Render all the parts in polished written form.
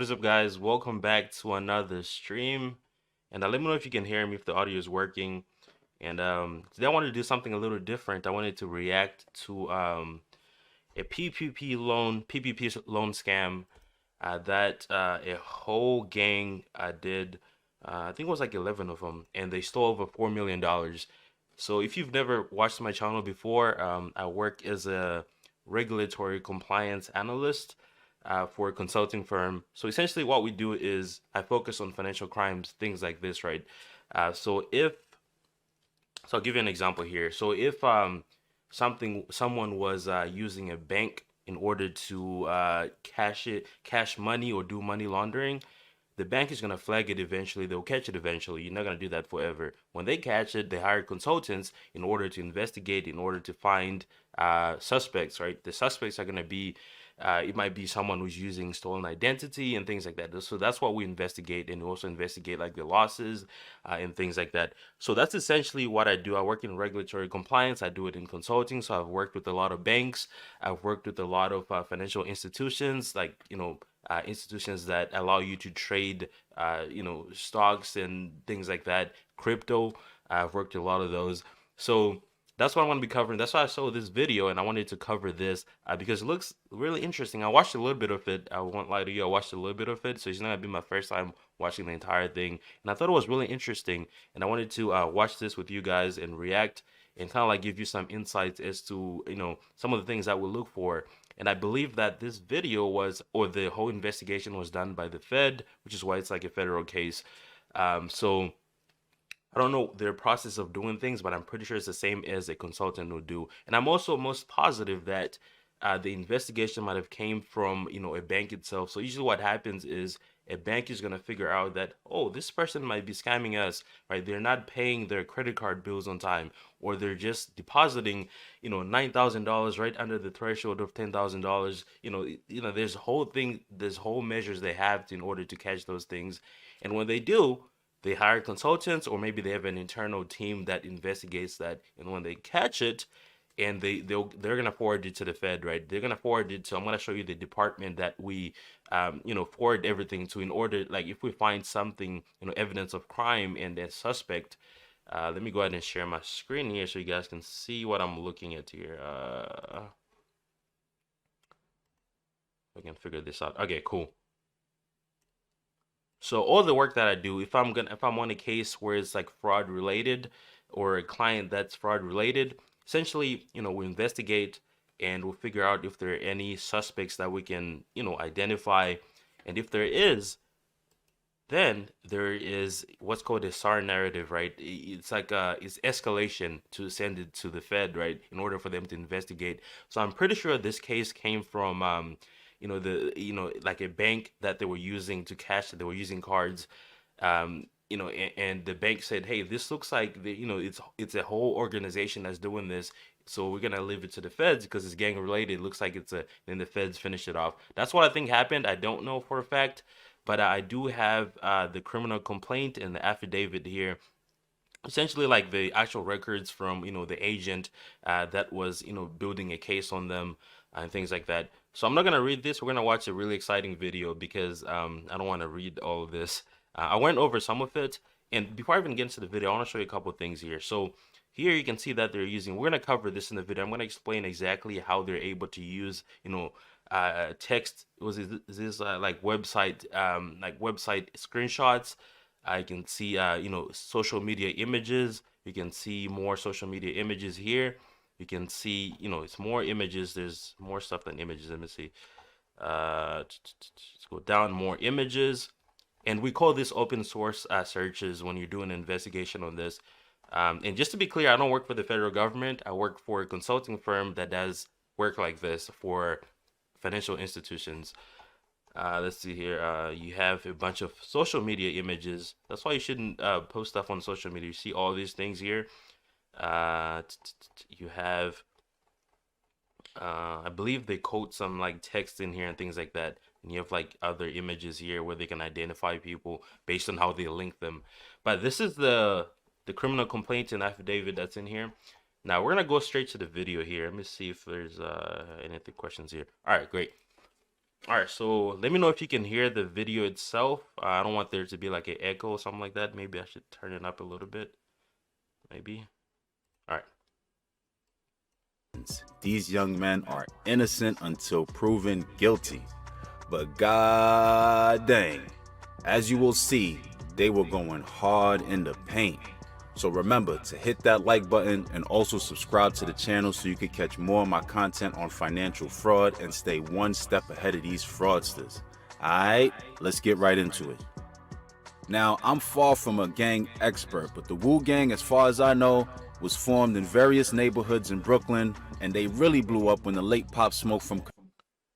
What is up, guys? Welcome back to another stream. And let me know if you can hear me, if the audio is working. And today I wanted to do something a little different. I wanted to react to a PPP loan scam that a whole gang did. I think it was like 11 of them, and they stole over $4 million. So if you've never watched my channel before, I work as a regulatory compliance analyst for a consulting firm. So essentially, what we do is I focus on financial crimes, things like this, right? So I'll give you an example here. So if someone was using a bank in order to cash money or do money laundering, the bank is gonna flag it eventually. They'll catch it eventually. You're not gonna do that forever. When they catch it, they hire consultants in order to investigate, in order to find suspects, right? The suspects are gonna be it might be someone who's using stolen identity and things like that. So that's what we investigate, and we also investigate like the losses and things like that. So that's essentially what I do. I work in regulatory compliance. I do it in consulting. So I've worked with a lot of banks. I've worked with a lot of financial institutions, like institutions that allow you to trade, stocks and things like that, crypto. I've worked with a lot of those. So that's what I'm going to be covering. That's why I saw this video and I wanted to cover this because it looks really interesting. I watched a little bit of it. I won't lie to you. I watched a little bit of it. So it's not going to be my first time watching the entire thing. And I thought it was really interesting. And I wanted to watch this with you guys and react and kind of like give you some insights as to, some of the things that we look for. And I believe that this video was, or the whole investigation was done by the Fed, which is why it's like a federal case. So I don't know their process of doing things, but I'm pretty sure it's the same as a consultant would do. And I'm also most positive that the investigation might have came from, a bank itself. So usually what happens is a bank is going to figure out that, oh, this person might be scamming us, right? They're not paying their credit card bills on time, or they're just depositing, $9,000 right under the threshold of $10,000. There's whole measures they have in order to catch those things. And when they do, they hire consultants, or maybe they have an internal team that investigates that. And when they catch it, and they're gonna forward it to the Fed, right? They're gonna forward it to. I'm gonna show you the department that we, forward everything to, in order, like, if we find something, evidence of crime and a suspect. Let me go ahead and share my screen here so you guys can see what I'm looking at here. I can figure this out. Okay, cool. So all the work that I do, if I'm on a case where it's like fraud related, or a client that's fraud related, essentially, we investigate and we'll figure out if there are any suspects that we can, identify. And if there is, then there is what's called a SAR narrative, right? It's like it's escalation to send it to the Fed, right, in order for them to investigate. So I'm pretty sure this case came from like a bank that they were using to cash. They were using cards, and the bank said, hey, this looks like it's a whole organization that's doing this. So we're gonna leave it to the feds because it's gang related. It looks like then the feds finish it off. That's what I think happened. I don't know for a fact, but I do have the criminal complaint and the affidavit here, essentially like the actual records from the agent that was building a case on them and things like that. So I'm not gonna read this. We're gonna watch a really exciting video because I don't want to read all of this. I went over some of it, and before I even get into the video, I want to show you a couple of things here. So here you can see that they're using. We're gonna cover this in the video. I'm gonna explain exactly how they're able to use text. Is this like website screenshots. I can see social media images. You can see more social media images here. You can see it's more images. There's more stuff than images. Let me see. Let's go down. More images, and we call this open source searches when you're doing an investigation on this. And just to be clear, I don't work for the federal government. I work for a consulting firm that does work like this for financial institutions. Let's see here. You have a bunch of social media images. That's why you shouldn't post stuff on social media. You see all these things here. You have, I believe they quote some like text in here and things like that. And you have like other images here where they can identify people based on how they link them. But this is the criminal complaint and affidavit that's in here. Now we're gonna go straight to the video here. Let me see if there's any questions here. All right, great. All right, so let me know if you can hear the video itself. I don't want there to be like an echo or something like that. Maybe I should turn it up a little bit. Maybe. All right. These young men are innocent until proven guilty. But god dang, as you will see, they were going hard in the paint. So remember to hit that like button and also subscribe to the channel so you can catch more of my content on financial fraud and stay one step ahead of these fraudsters. Alright, let's get right into it. Now, I'm far from a gang expert, but the Wu Gang, as far as I know, was formed in various neighborhoods in Brooklyn, and they really blew up when the late Pop Smoke from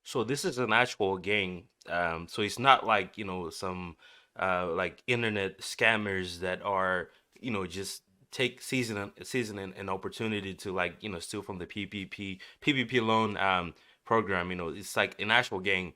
So this is an actual gang. So it's not like, some like internet scammers that are, just take season an opportunity to like, steal from the PPP loan program. It's like an actual gang.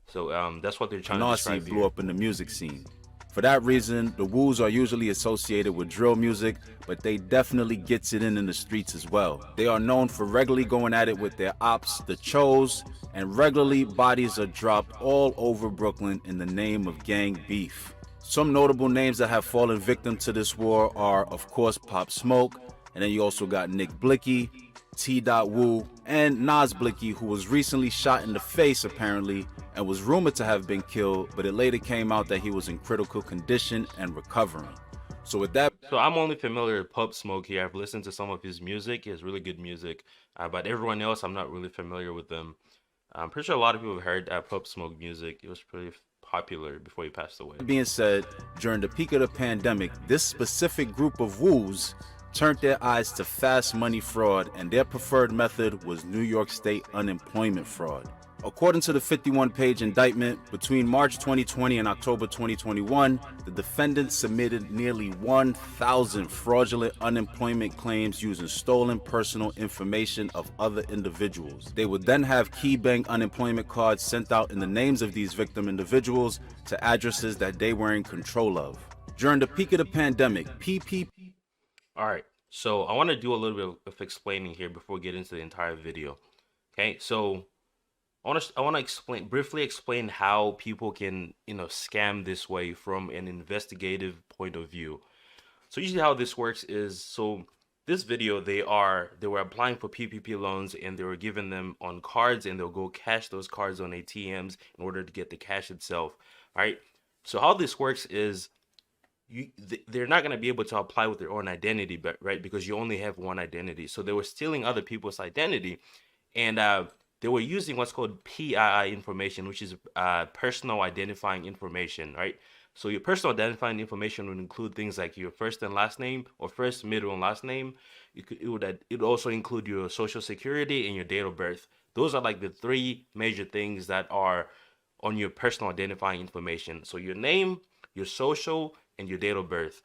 So that's what they're trying to Canarsie describe blew here. up in the music scene. For that reason, the Woos are usually associated with drill music, but they definitely gets it in the streets as well. They are known for regularly going at it with their ops, the Chos, and regularly bodies are dropped all over Brooklyn in the name of gang beef. Some notable names that have fallen victim to this war are, of course, Pop Smoke, and then you also got Nick Blicky, T. Wu, and Nas Blicky, who was recently shot in the face apparently and was rumored to have been killed, but it later came out that he was in critical condition and recovering. So with that, So I'm only familiar with Pop Smoke here. I've listened to some of his music. He has really good music. But everyone else, I'm not really familiar with them. I'm pretty sure a lot of people have heard Pop Smoke music. It was pretty popular before he passed away. being said, during the peak of the pandemic, this specific group of Woos turned their eyes to fast money fraud, and their preferred method was New York State unemployment fraud. According to the 51-page indictment, between March 2020 and October 2021, the defendants submitted nearly 1,000 fraudulent unemployment claims using stolen personal information of other individuals. They would then have key bank unemployment cards sent out in the names of these victim individuals to addresses that they were in control of. During the peak of the pandemic, PPP. All right. So I want to do a little bit of explaining here before we get into the entire video. Okay. So I want to briefly explain how people can, scam this way from an investigative point of view. So usually how this works is, so this video, they were applying for PPP loans and they were giving them on cards, and they'll go cash those cards on ATMs in order to get the cash itself. All right. So how this works is, they're not going to be able to apply with their own identity, but right, because you only have one identity. So they were stealing other people's identity, and they were using what's called PII information, which is personal identifying information, right? So your personal identifying information would include things like your first and last name, or first, middle, and last name. It would also include your social security and your date of birth. Those are like the three major things that are on your personal identifying information. So your name, your social, and your date of birth.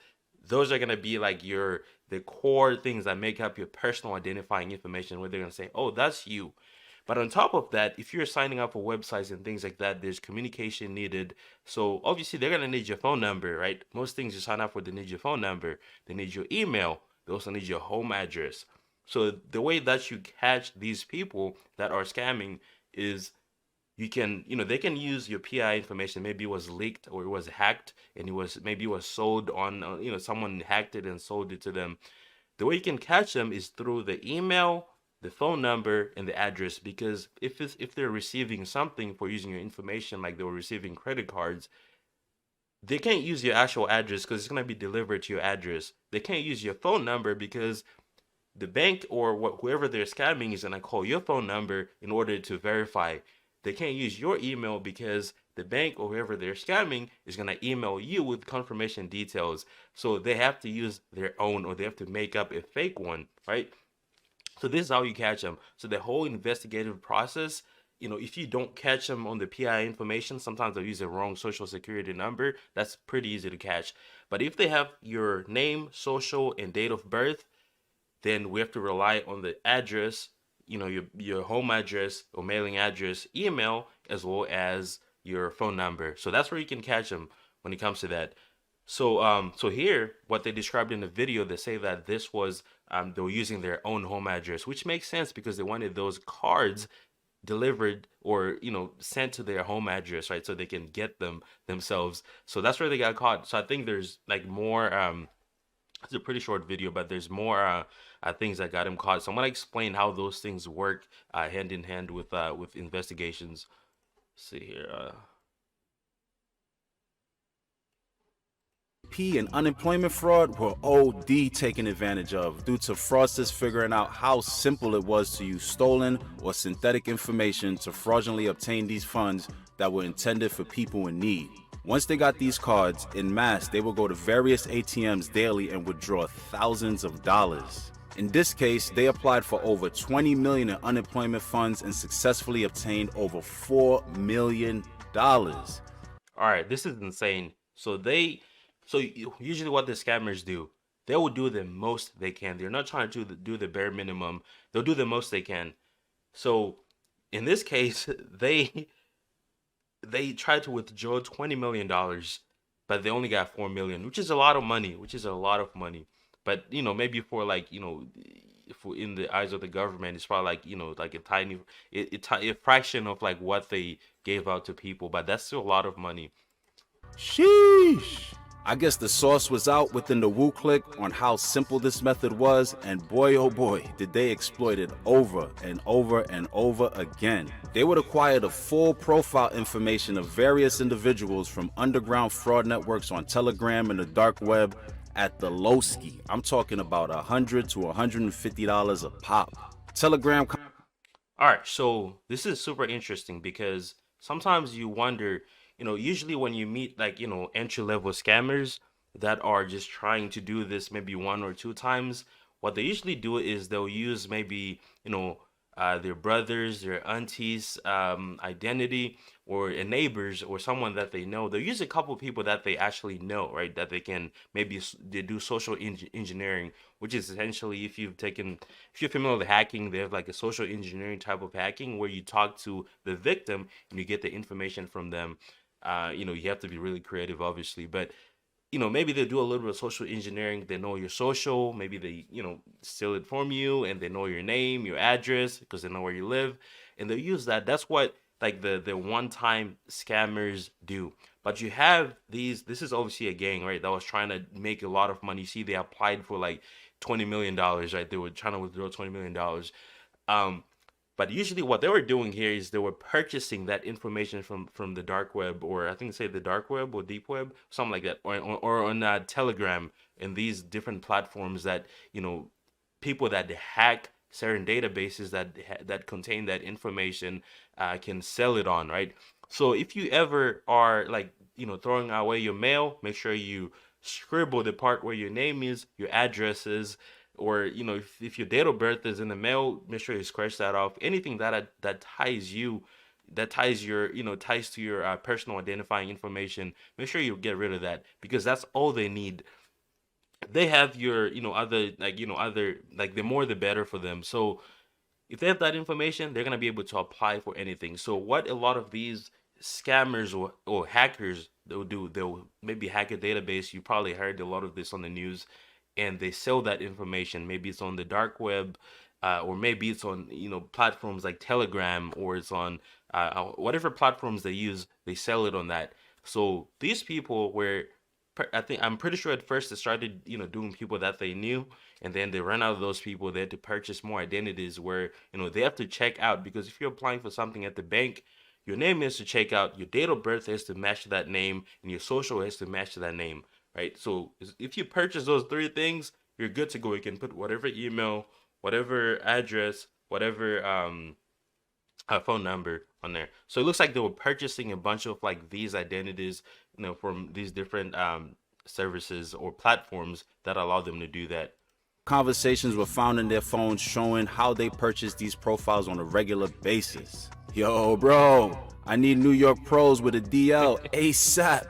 Those are gonna be like the core things that make up your personal identifying information, where they're gonna say, oh, that's you. But on top of that, if you're signing up for websites and things like that, there's communication needed. So obviously they're gonna need your phone number, right? Most things you sign up for, they need your phone number, they need your email, they also need your home address. So the way that you catch these people that are scamming is, they can use your PI information. Maybe it was leaked or it was hacked, and it was sold on, someone hacked it and sold it to them. The way you can catch them is through the email, the phone number, and the address. Because if they're receiving something for using your information, like they were receiving credit cards, they can't use your actual address because it's going to be delivered to your address. They can't use your phone number because the bank or whoever they're scamming is going to call your phone number in order to verify. They can't use your email because the bank or whoever they're scamming is going to email you with confirmation details. So they have to use their own, or they have to make up a fake one, right? So this is how you catch them. So the whole investigative process, if you don't catch them on the PI information, sometimes they'll use the wrong social security number. That's pretty easy to catch. But if they have your name, social, and date of birth, then we have to rely on the address, your home address or mailing address, email, as well as your phone number. So that's where you can catch them when it comes to that. So here, what they described in the video, they say that they were using their own home address, which makes sense because they wanted those cards delivered or sent to their home address, right? So they can get them themselves. So that's where they got caught. So I think there's like more. It's a pretty short video, but there's more things that got him caught. So I'm gonna explain how those things work hand in hand with investigations. Let's see here. PPP and unemployment fraud were OD taken advantage of due to fraudsters figuring out how simple it was to use stolen or synthetic information to fraudulently obtain these funds that were intended for people in need. Once they got these cards, en masse, they would go to various ATMs daily and withdraw thousands of dollars. In this case, they applied for over 20 million in unemployment funds and successfully obtained over $4 million. All right, this is insane. So usually what the scammers do, they will do the most they can. They're not trying to do the bare minimum. They'll do the most they can. So in this case, they tried to withdraw $20 million, but they only got 4 million, which is a lot of money, But, maybe for like, for in the eyes of the government, it's probably like, like a tiny, a fraction of like what they gave out to people, but that's still a lot of money. Sheesh. I guess the sauce was out within the Woo clique on how simple this method was, and boy oh boy, did they exploit it over and over and over again. They would acquire the full profile information of various individuals from underground fraud networks on Telegram and the dark web at the lowski. I'm talking about $100 to $150 a pop. Telegram. All right, so this is super interesting because sometimes you wonder, usually when you meet like, entry level scammers that are just trying to do this maybe one or two times, what they usually do is they'll use maybe, their brothers, their aunties' identity, or a neighbors, or someone that they know. They'll use a couple of people that they actually know, right? That they can maybe they do social engineering, which is essentially if you're familiar with hacking, they have like a social engineering type of hacking where you talk to the victim and you get the information from them. You have to be really creative, obviously, but maybe they do a little bit of social engineering. They know your social, maybe they, steal it from you, and they know your name, your address, because they know where you live, and they use that. That's what like the one-time scammers do. But you have this is obviously a gang, right, that was trying to make a lot of money. See, they applied for like $20 million, right? They were trying to withdraw $20 million. But usually what they were doing here is they were purchasing that information from the dark web, or I think say the dark web or deep web, something like that, or on Telegram and these different platforms that, people that hack certain databases that contain that information can sell it on, right? So if you ever are like, throwing away your mail, make sure you scribble the part where your name is, your address is, or if your date of birth is in the mail, make sure you scratch that off. Anything that ties to your personal identifying information, make sure you get rid of that, because that's all they need. They have your other, like, the more the better for them. So if they have that information, they're gonna be able to apply for anything. So what a lot of these scammers or hackers they'll do, they'll maybe hack a database. You probably heard a lot of this on the news, and they sell that information. Maybe it's on the dark web, or maybe it's on platforms like Telegram, or it's on whatever platforms they use. They sell it on that. So these people were, I'm pretty sure at first they started doing people that they knew, and then they ran out of those people. They had to purchase more identities where they have to check out, because if you're applying for something at the bank, your name has to check out, your date of birth has to match that name, and your social has to match that name, right? So if you purchase those three things, you're good to go. You can put whatever email, whatever address, whatever phone number on there. So it looks like they were purchasing a bunch of like these identities, from these different services or platforms that allow them to do that. Conversations were found in their phones showing how they purchased these profiles on a regular basis. Yo, bro, I need New York pros with a DL ASAP.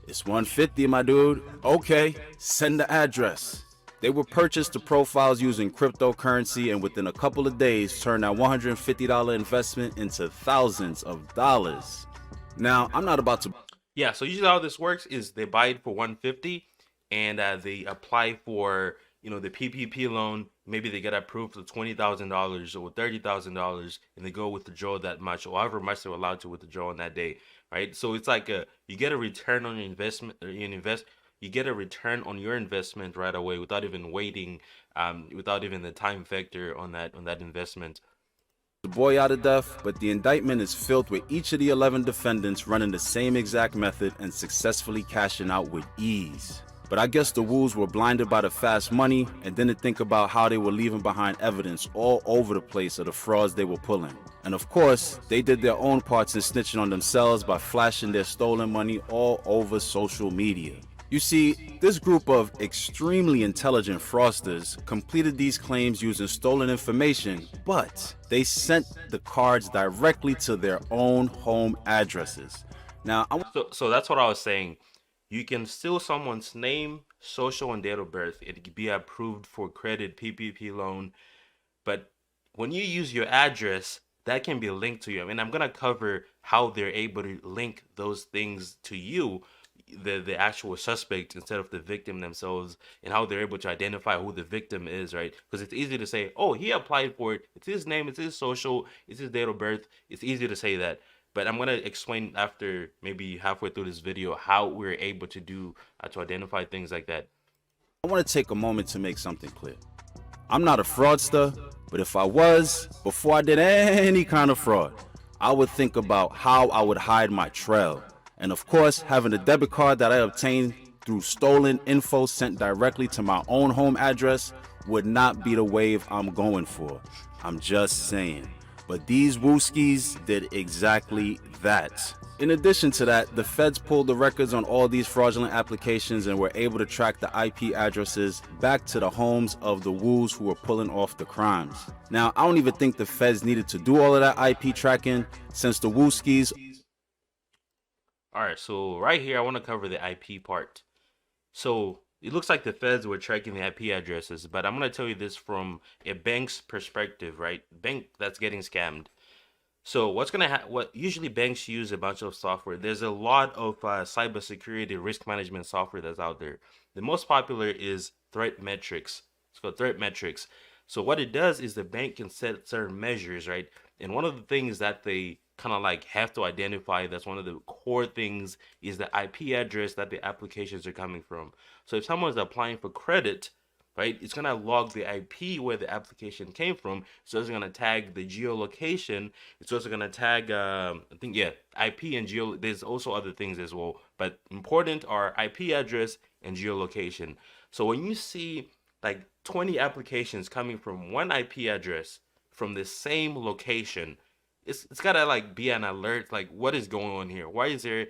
It's 150, my dude. Okay, send the address. They would purchase the profiles using cryptocurrency, and within a couple of days turn that $150 investment into thousands of dollars. Now, I'm not about to... Yeah, so usually how this works is they buy it for 150, and they apply for the PPP loan, maybe they get approved for $20,000 or $30,000, and they go withdraw that much, or however much they're allowed to withdraw on that day, right? So it's like you get a return on your investment, or you get a return on your investment right away without even waiting, without even the time factor on that investment. The boy out of death, but the indictment is filled with each of the 11 defendants running the same exact method and successfully cashing out with ease. But I guess the Woos were blinded by the fast money and didn't think about how they were leaving behind evidence all over the place of the frauds they were pulling. And of course, they did their own parts in snitching on themselves by flashing their stolen money all over social media. You see, this group of extremely intelligent fraudsters completed these claims using stolen information, but they sent the cards directly to their own home addresses. Now, So that's what I was saying. You can steal someone's name, social, and date of birth. It could be approved for credit, PPP loan. But when you use your address, that can be linked to you. I mean, I'm gonna cover how they're able to link those things to you, the actual suspect, instead of the victim themselves, and how they're able to identify who the victim is, right? Because it's easy to say, oh, he applied for it. It's his name, it's his social, it's his date of birth. It's easy to say that. But I'm gonna explain after maybe halfway through this video how we're able to do to identify things like that. I want to take a moment to make something clear. I'm not a fraudster, but if I was, before I did any kind of fraud, I would think about how I would hide my trail. And of course, having a debit card that I obtained through stolen info sent directly to my own home address would not be the wave I'm going for. I'm just saying. But these wooskies did exactly that. In addition to that, the feds pulled the records on all these fraudulent applications and were able to track the IP addresses back to the homes of the woos who were pulling off the crimes. Now, I don't even think the feds needed to do all of that IP tracking since the wooskies. All right, so right here, I want to cover the IP part. So it looks like the feds were tracking the IP addresses, but I'm going to tell you this from a bank's perspective, right? Bank that's getting scammed. So what usually banks use a bunch of software. There's a lot of cybersecurity risk management software that's out there. The most popular is Threat Metrics. It's called Threat Metrics. So what it does is the bank can set certain measures, right? And one of the things that they kind of like have to identify, that's one of the core things, is the IP address that the applications are coming from. So if someone's applying for credit, right, it's gonna log the IP where the application came from. So it's gonna tag the geolocation. It's also gonna tag, I think, yeah, IP and geo. There's also other things as well, but important are IP address and geolocation. So when you see like 20 applications coming from one IP address from the same location, it's gotta like be an alert, like what is going on here? Why is there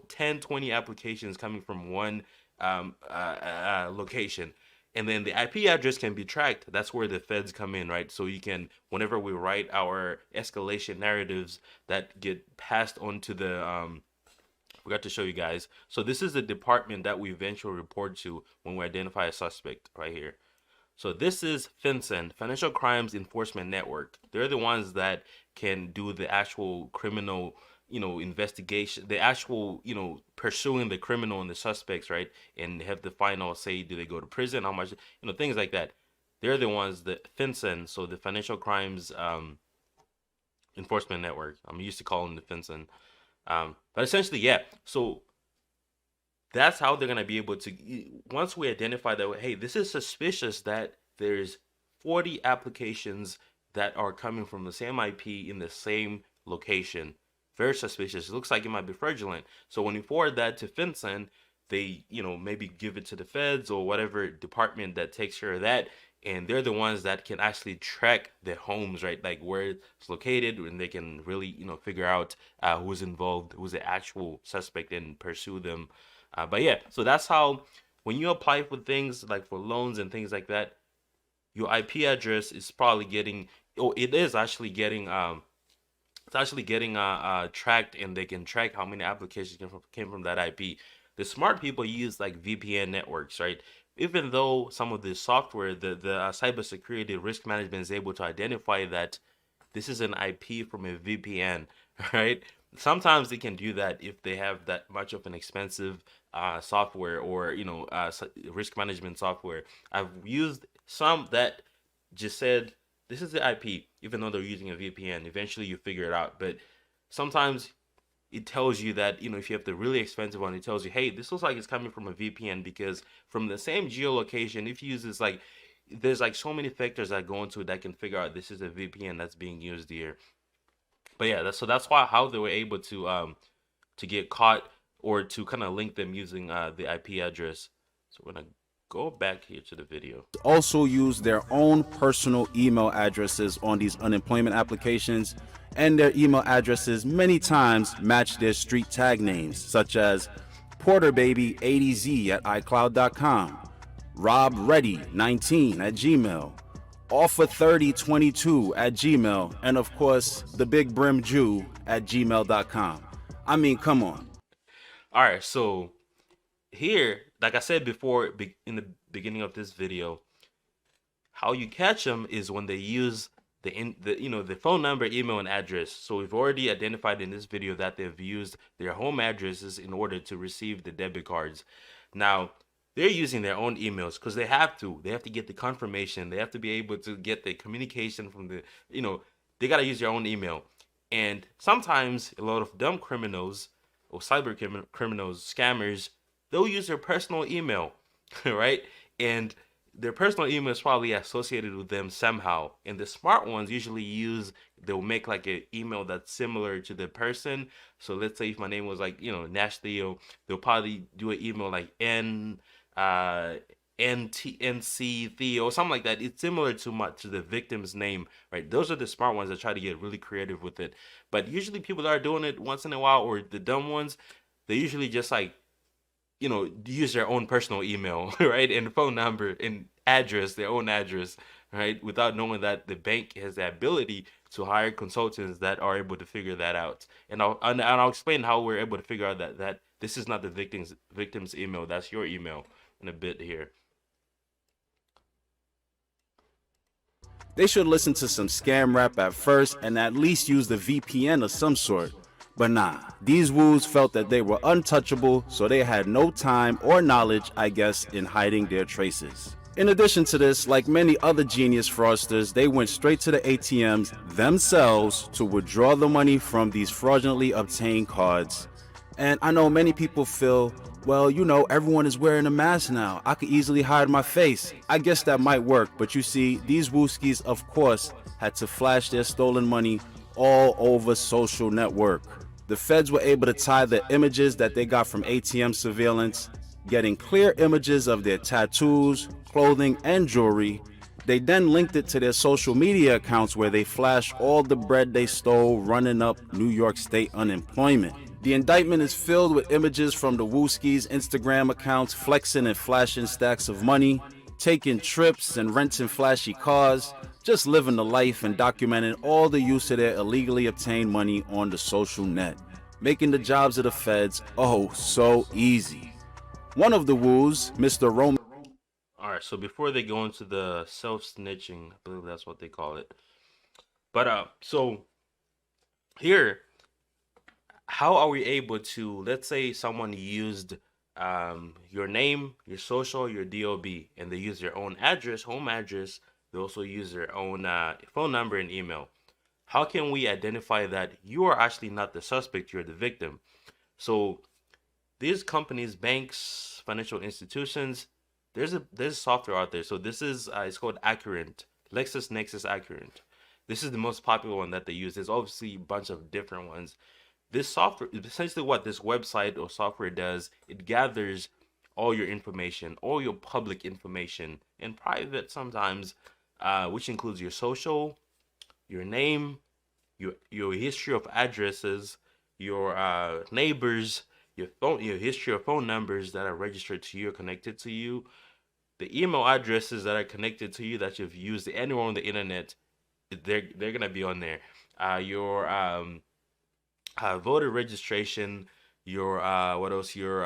10, 20 applications coming from one location? And then the IP address can be tracked. That's where the feds come in, right? So you can, whenever we write our escalation narratives that get passed on to the, forgot to show you guys. So this is the department that we eventually report to when we identify a suspect right here. So this is FinCEN, Financial Crimes Enforcement Network. They're the ones that can do the actual criminal, investigation, the actual, pursuing the criminal and the suspects, right? And have the final say, do they go to prison, how much, things like that. They're the ones that FinCEN, so the Financial Crimes Enforcement Network. I'm used to calling the FinCEN. But essentially, yeah. So that's how they're going to be able to, once we identify that, hey, this is suspicious that there's 40 applications that are coming from the same IP in the same location. Very suspicious. It looks like it might be fraudulent. So when you forward that to FinCEN, they, maybe give it to the feds or whatever department that takes care of that. And they're the ones that can actually track the homes, right? Like where it's located, and they can really, figure out who's involved, who's the actual suspect, and pursue them. But yeah, so that's how, when you apply for things like for loans and things like that, your IP address is probably getting, it is actually getting, it's actually getting tracked, and they can track how many applications came from that IP. The smart people use like VPN networks, right? Even though some of the software, the cybersecurity risk management is able to identify that this is an IP from a VPN, right? Sometimes they can do that if they have that much of an expensive software, or risk management software. I've used some that just said this is the IP, even though they're using a VPN. Eventually, you figure it out, but sometimes it tells you that, if you have the really expensive one, it tells you, hey, this looks like it's coming from a VPN, because from the same geolocation, if you use this, like, there's like so many factors that go into it that can figure out this is a VPN that's being used here. But yeah, that's why how they were able to get caught, or to kind of link them using the IP address. So we're gonna go back here to the video. Also use their own personal email addresses on these unemployment applications, and their email addresses many times match their street tag names, such as porterbaby80z at icloud.com, robready19 at gmail, offer3022 at gmail, and of course the big brim Jew at gmail.com. I mean, come on. All right, so here, like I said before, in the beginning of this video, how you catch them is when they use the phone number, email, and address. So we've already identified in this video that they've used their home addresses in order to receive the debit cards. Now they're using their own emails because they have to. They have to get the confirmation. They have to be able to get the communication from they got to use their own email. And sometimes a lot of dumb criminals or cyber criminals, scammers, they'll use their personal email, right? And their personal email is probably associated with them somehow. And the smart ones usually they'll make like an email that's similar to the person. So let's say if my name was like, Nash Theo, they'll probably do an email like NC Theo, something like that. It's similar to the victim's name, right? Those are the smart ones that try to get really creative with it. But usually people that are doing it once in a while, or the dumb ones, they usually just like, use their own personal email, right? And phone number and address, their own address, right? Without knowing that the bank has the ability to hire consultants that are able to figure that out. And I'll explain how we're able to figure out that this is not the victim's email, that's your email in a bit here. They should listen to some scam rap at first and at least use the VPN of some sort. But nah, these woos felt that they were untouchable, so they had no time or knowledge, I guess, in hiding their traces. In addition to this, like many other genius fraudsters, they went straight to the ATMs themselves to withdraw the money from these fraudulently obtained cards. And I know many people feel, well, everyone is wearing a mask now. I could easily hide my face. I guess that might work, but you see, these wooskies, of course, had to flash their stolen money all over social network. The feds were able to tie the images that they got from ATM surveillance, getting clear images of their tattoos, clothing, and jewelry. They then linked it to their social media accounts where they flashed all the bread they stole running up New York State unemployment. The indictment is filled with images from the Wooskies' Instagram accounts flexing and flashing stacks of money, taking trips and renting flashy cars, just living the life and documenting all the use of their illegally obtained money on the social net, making the jobs of the feds so easy. One of the woos, Mr. Roman. All right, so before they go into the self-snitching, I believe that's what they call it. But so here, how are we able to, let's say someone used your name, your social, your DOB, and they use their own address, home address. They also use their own phone number and email. How can we identify that you are actually not the suspect, you're the victim? So these companies, banks, financial institutions, there's software out there. So this is it's called Accurate, LexisNexis Accurate. This is the most popular one that they use. There's obviously a bunch of different ones. This software, essentially what this website or software does, it gathers all your information, all your public information, and private sometimes, which includes your social, your name, your history of addresses, your neighbors, your history of phone numbers that are registered to you or connected to you, the email addresses that are connected to you that you've used anywhere on the internet. They're gonna be on there. Your voter registration, your what else? Your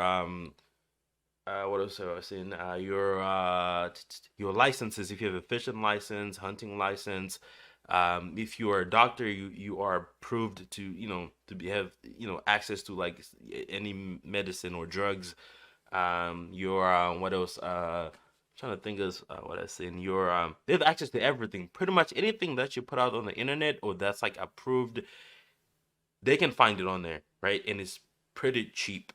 what else have I seen? Your licenses. If you have a fishing license, hunting license, if you are a doctor, you are approved to have access to like any medicine or drugs. your what else? Trying to think of what I said. Your they have access to everything. Pretty much anything that you put out on the internet or that's like approved, they can find it on there, right? And it's pretty cheap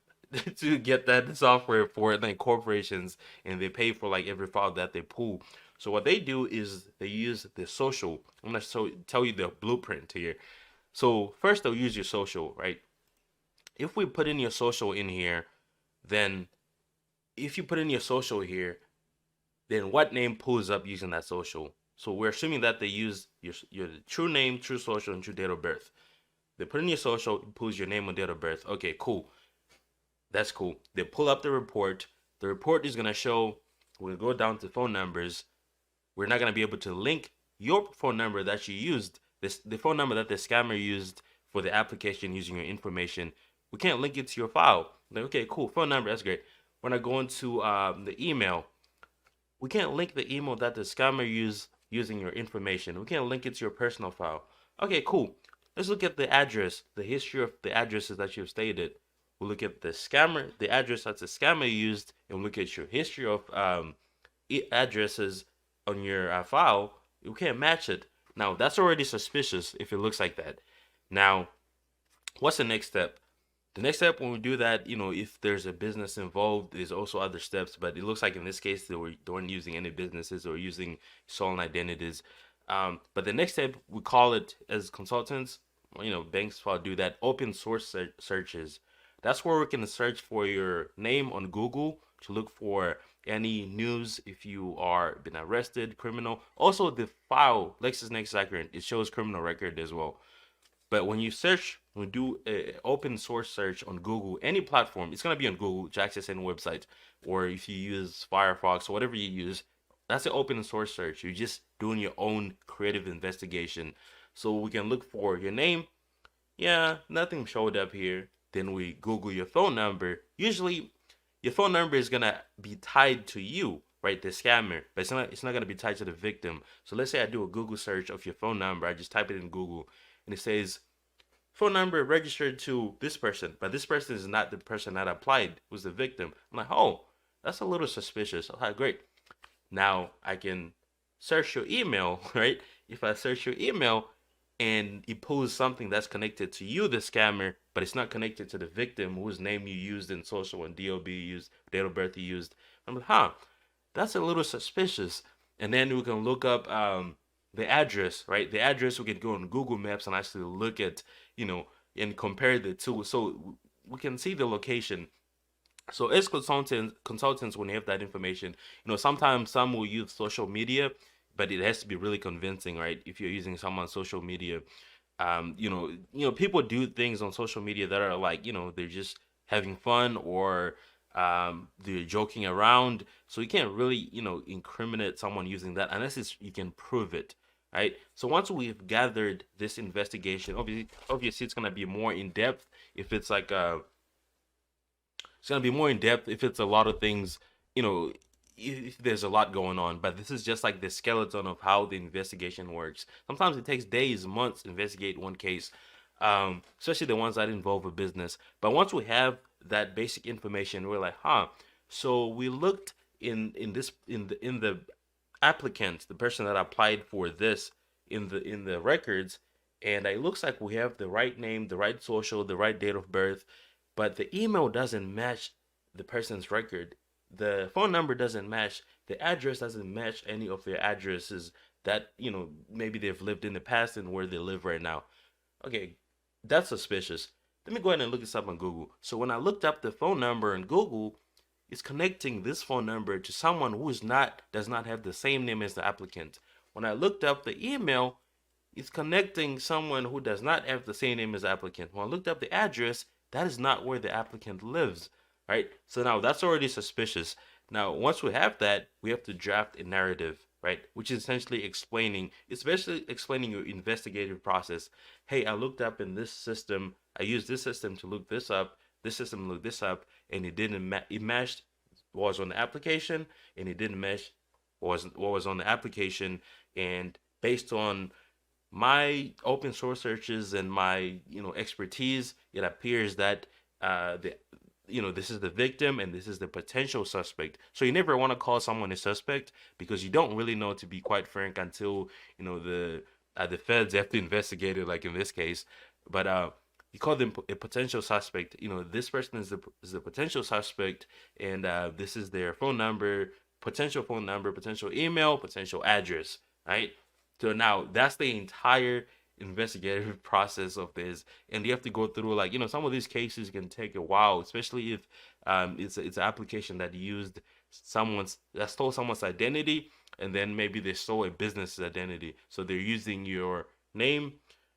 to get that software for it, like corporations, and they pay for like every file that they pull. So what they do is they use the social. I'm gonna tell you the blueprint here. So first they'll use your social, right? If we put in your social in here, then if you put in your social here, then what name pulls up using that social? So we're assuming that they use your true name, true social, and true date of birth. They put in your social, it pulls your name and date of birth. Okay, cool. That's cool. They pull up the report. The report is gonna show. We'll go down to phone numbers. We're not gonna be able to link your phone number that you used, the phone number that the scammer used for the application using your information. We can't link it to your file. Like, okay, cool. Phone number, that's great. When I go into the email, we can't link the email that the scammer used using your information. We can't link it to your personal file. Okay, cool. Let's look at the address, the history of the addresses that you've stated. We'll look at the scammer, the address that the scammer used, and look at your history of addresses on your file. You can't match it. Now, that's already suspicious if it looks like that. Now, what's the next step? The next step when we do that, if there's a business involved, there's also other steps. But it looks like in this case, they weren't using any businesses or using stolen identities. But the next step, we call it as consultants, banks do that, open source searches. That's where we can search for your name on Google to look for any news if you are been arrested, criminal. Also, the file LexisNexis, it shows criminal record as well. But when you search, when you do an open source search on Google, any platform, it's gonna be on Google to access any website, or if you use Firefox or whatever you use, that's an open source search. You're just doing your own creative investigation. So we can look for your name. Yeah, nothing showed up here. Then we Google your phone number. Usually, your phone number is gonna be tied to you, right? The scammer, but it's not gonna be tied to the victim. So let's say I do a Google search of your phone number. I just type it in Google, and it says phone number registered to this person, but this person is not the person that applied, who's the victim. I'm like, oh, that's a little suspicious. Okay, great. Now I can search your email, right? If I search your email and it pulls something that's connected to you, the scammer, but it's not connected to the victim whose name you used in social and DOB you used, date of birth you used. I'm like, that's a little suspicious. And then we can look up the address, right? The address, we can go on Google Maps and actually look at, and compare the two. So we can see the location. So as consultants, when you have that information, sometimes some will use social media, but it has to be really convincing, right? If you're using someone's social media, people do things on social media that are like, they're just having fun or they're joking around. So you can't really, incriminate someone using that unless you can prove it, right? So once we've gathered this investigation, obviously it's gonna be more in depth if it's like it's gonna be more in depth if it's a lot of things, you know, if there's a lot going on. But this is just like the skeleton of how the investigation works. Sometimes it takes days, months to investigate one case, especially the ones that involve a business. But once we have that basic information, we're like, So we looked in the applicant, the person that applied for this in the records, and it looks like we have the right name, the right social, the right date of birth, but the email doesn't match the person's record. The phone number doesn't match. The address doesn't match any of their addresses that, maybe they've lived in the past and where they live right now. Okay, that's suspicious. Let me go ahead and look this up on Google. So when I looked up the phone number in Google, it's connecting this phone number to someone who does not have the same name as the applicant. When I looked up the email, it's connecting someone who does not have the same name as the applicant. When I looked up the address, that is not where the applicant lives, right? So now that's already suspicious. Now, once we have that, we have to draft a narrative, right? Which is essentially explaining your investigative process. Hey, I looked up in this system. I used this system to look this up. This system looked this up, and it didn't it matched what was on the application, and it didn't match what was on the application. And based on my open source searches and my expertise, it appears that the this is the victim and this is the potential suspect. So you never want to call someone a suspect because you don't really know, to be quite frank, until the feds have to investigate it, like in this case. But you call them a potential suspect. This person is the potential suspect, and this is their phone number, potential email, potential address, right? So now that's the entire investigative process of this, and you have to go through, like, some of these cases can take a while, especially if it's an application that stole someone's identity, and then maybe they stole a business's identity. So they're using your name,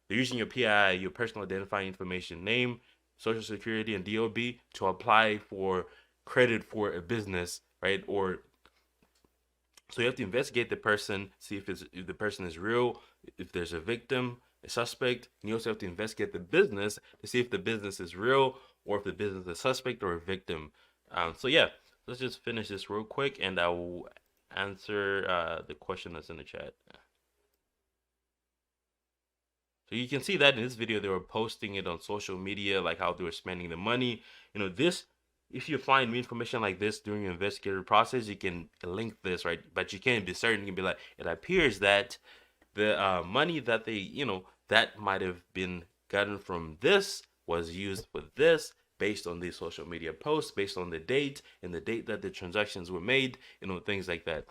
they're using your PI, your personal identifying information, name, social security, and DOB to apply for credit for a business, right? Or so you have to investigate the person, see if the person is real, if there's a victim, a suspect. And you also have to investigate the business to see if the business is real or if the business is a suspect or a victim. So yeah, let's just finish this real quick, and I will answer the question that's in the chat. So you can see that in this video, they were posting it on social media, like how they were spending the money. If you find information like this during your investigative process, you can link this, right? But you can't be certain. You can be like, it appears that the money that that might have been gotten from this was used for this, based on these social media posts, based on the date and the date that the transactions were made, things like that.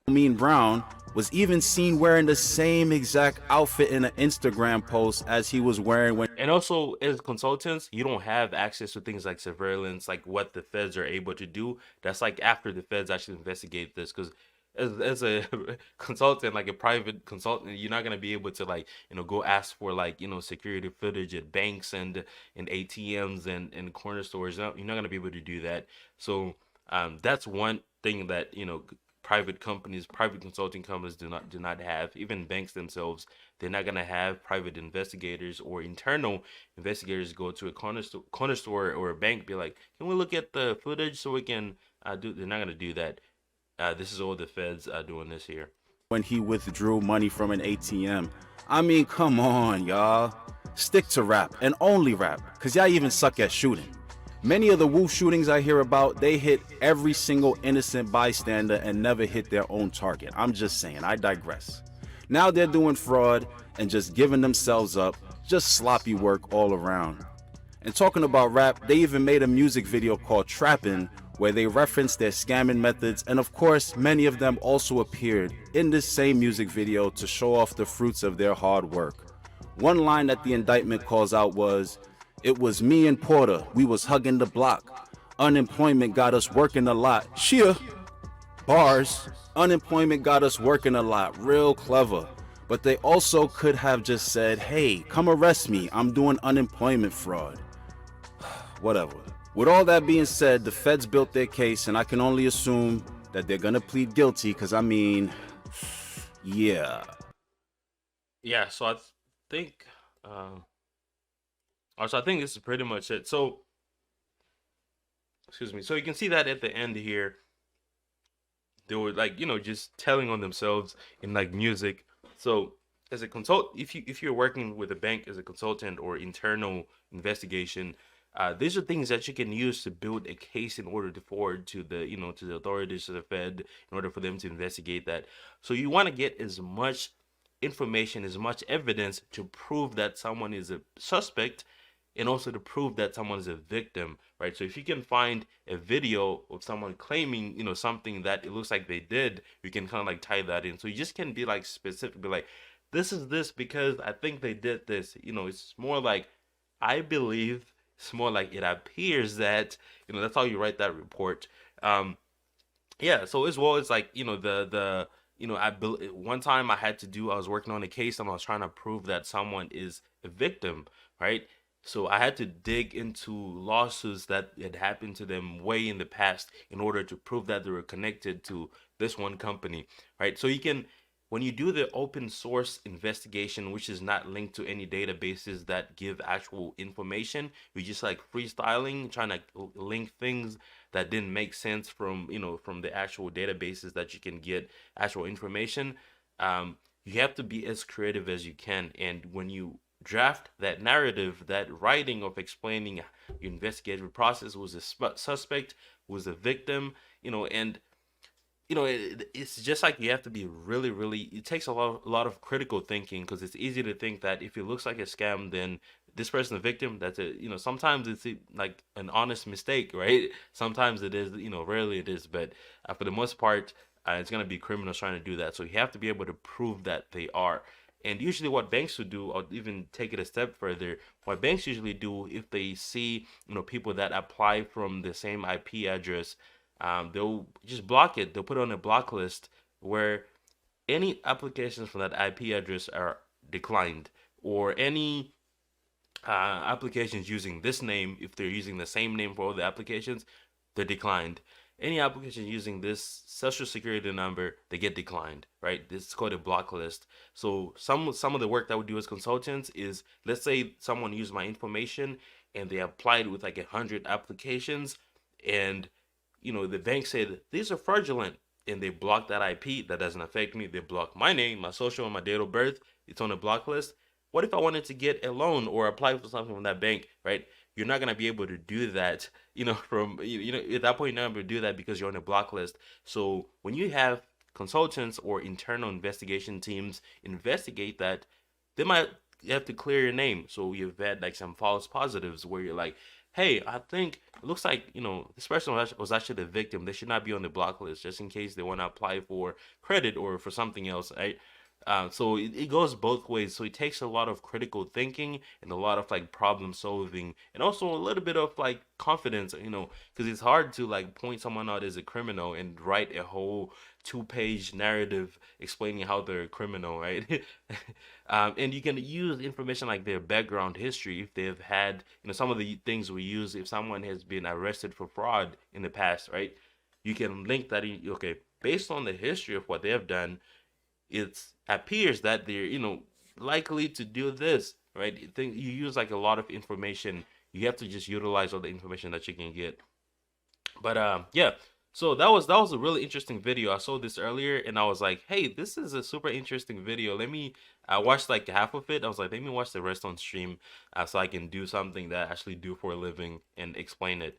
Mean Brown was even seen wearing the same exact outfit in an Instagram post as he was wearing when. And also, as consultants, you don't have access to things like surveillance, like what the feds are able to do. That's like after the feds actually investigate this, because as a consultant, like a private consultant, you're not gonna be able to, like, go ask for, like, security footage at banks and ATMs and corner stores. You're not gonna be able to do that. So that's one thing that private consulting companies do not have. Even banks themselves, they're not gonna have private investigators or internal investigators go to a corner store or a bank, be like, can we look at the footage so we can do. They're not gonna do that. This is all the feds doing this here. When he withdrew money from an ATM. I mean, come on, y'all. Stick to rap and only rap, cause y'all even suck at shooting. Many of the Wu shootings I hear about, they hit every single innocent bystander and never hit their own target. I'm just saying, I digress. Now they're doing fraud and just giving themselves up, just sloppy work all around. And talking about rap, they even made a music video called Trappin', where they referenced their scamming methods, and of course, many of them also appeared in this same music video to show off the fruits of their hard work. One line that the indictment calls out was, "It was me and Porter, we was hugging the block. Unemployment got us working a lot." Sheer bars. Unemployment got us working a lot. Real clever. But they also could have just said, "Hey, come arrest me, I'm doing unemployment fraud." Whatever. With all that being said, the feds built their case, and I can only assume that they're gonna plead guilty, because I mean, yeah. Yeah, so I think so I think this is pretty much it. So, excuse me. So you can see that at the end here, they were like, just telling on themselves in like music. So as a if you're working with a bank as a consultant or internal investigation, these are things that you can use to build a case in order to forward to the to the authorities, to the Fed, in order for them to investigate that. So you want to get as much information, as much evidence to prove that someone is a suspect, and also to prove that someone is a victim, right? So if you can find a video of someone claiming, something that it looks like they did, you can kind of like tie that in. So you just can be like specific, be like, this is this because I think they did this. It's more like, I believe. It's more like, it appears that, that's how you write that report. Yeah, so as well, it's like, one time I was working on a case and I was trying to prove that someone is a victim, right? So I had to dig into lawsuits that had happened to them way in the past in order to prove that they were connected to this one company, right? So when you do the open source investigation, which is not linked to any databases that give actual information, you're just like freestyling, trying to link things that didn't make sense from the actual databases that you can get actual information. You have to be as creative as you can, and when you draft that narrative, that writing of explaining your investigative process, was a suspect, was a victim, and it's just like you have to be really, really. It takes a lot of critical thinking, because it's easy to think that if it looks like a scam, then this person a victim. That's it. Sometimes it's like an honest mistake, right? Sometimes it is. Rarely it is, but for the most part, it's gonna be criminals trying to do that. So you have to be able to prove that they are. And usually, what banks would do, or even take it a step further, what banks usually do if they see people that apply from the same IP address, they'll just block it. They'll put it on a block list where any applications from that IP address are declined, or any applications using this name, if they're using the same name for all the applications, they're declined. Any application using this social security number, they get declined, right? This is called a block list. So some of the work that we do as consultants is, let's say someone used my information and they applied with like 100 applications, and the bank said these are fraudulent, and they block that IP. That doesn't affect me. They block my name, my social, and my date of birth. It's on a block list. What if I wanted to get a loan or apply for something from that bank, right? You're not gonna be able to do that, from at that point you're not able to do that because you're on a block list. So when you have consultants or internal investigation teams investigate that, they might have to clear your name. So you've had like some false positives where you're like, hey, I think it looks like this person was actually the victim. They should not be on the block list, just in case they want to apply for credit or for something else, right? So it goes both ways. So it takes a lot of critical thinking and a lot of like problem solving, and also a little bit of like confidence, because it's hard to like point someone out as a criminal and write a whole 2-page narrative explaining how they're a criminal, right? And you can use information like their background history, if they've had, some of the things we use, if someone has been arrested for fraud in the past, right? You can link that in, okay, based on the history of what they have done, it appears that they're likely to do this, right? You use like a lot of information. You have to just utilize all the information that you can get. But yeah, so that was a really interesting video. I saw this earlier and I was like, hey, this is a super interesting video. I watched like half of it. I was like, let me watch the rest on stream, so I can do something that I actually do for a living and explain it.